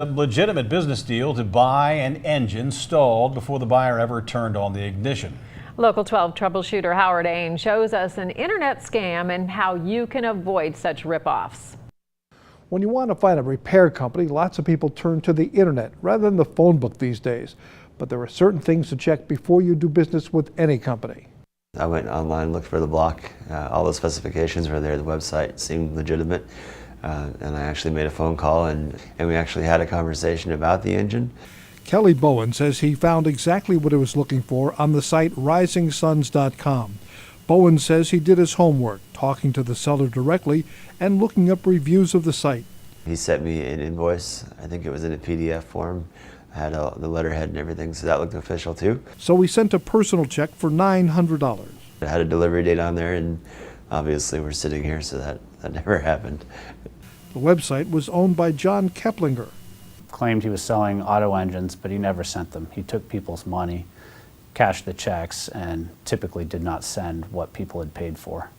A legitimate business deal to buy an engine stalled before the buyer ever turned on the ignition. Local 12 troubleshooter Howard Ain shows us an internet scam and how you can avoid such ripoffs. When you want to find a repair company, lots of people turn to the internet rather than the phone book these days. But there are certain things to check before you do business with any company. I went online, looked for the block. All the specifications were there. The website seemed legitimate. And I actually made a phone call and we actually had a conversation about the engine. Kelly Bowen says he found exactly what he was looking for on the site risingsuns.com. Bowen says he did his homework, talking to the seller directly and looking up reviews of the site. He sent me an invoice. I think it was in a PDF form. I had the letterhead and everything, so that looked official too. So we sent a personal check for $900. It had a delivery date on there, and obviously we're sitting here, so that never happened. The website was owned by John Keplinger. Claimed he was selling auto engines, but he never sent them. He took people's money, cashed the checks, and typically did not send what people had paid for.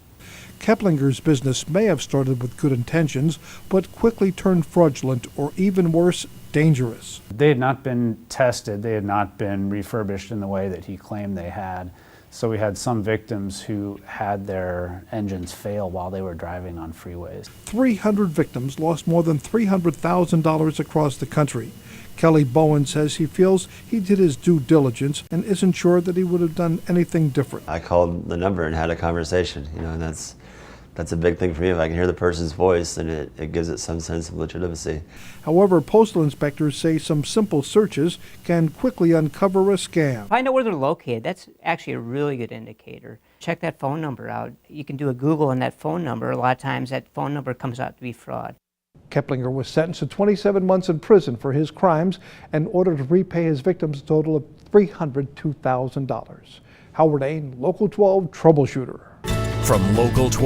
Keplinger's business may have started with good intentions, but quickly turned fraudulent, or even worse, dangerous. They had not been tested, they had not been refurbished in the way that he claimed they had. So we had some victims who had their engines fail while they were driving on freeways. 300 victims lost more than $300,000 across the country. Kelly Bowen says he feels he did his due diligence and isn't sure that he would have done anything different. I called the number and had a conversation, and that's a big thing for me. If I can hear the person's voice, then it gives it some sense of legitimacy. However, postal inspectors say some simple searches can quickly uncover a scam. Find out where they're located. That's actually a really good indicator. Check that phone number out. You can do a Google on that phone number. A lot of times that phone number comes out to be fraud. Keplinger was sentenced to 27 months in prison for his crimes and ordered to repay his victims a total of $302,000. Howard Ain, Local 12 Troubleshooter. From Local 12.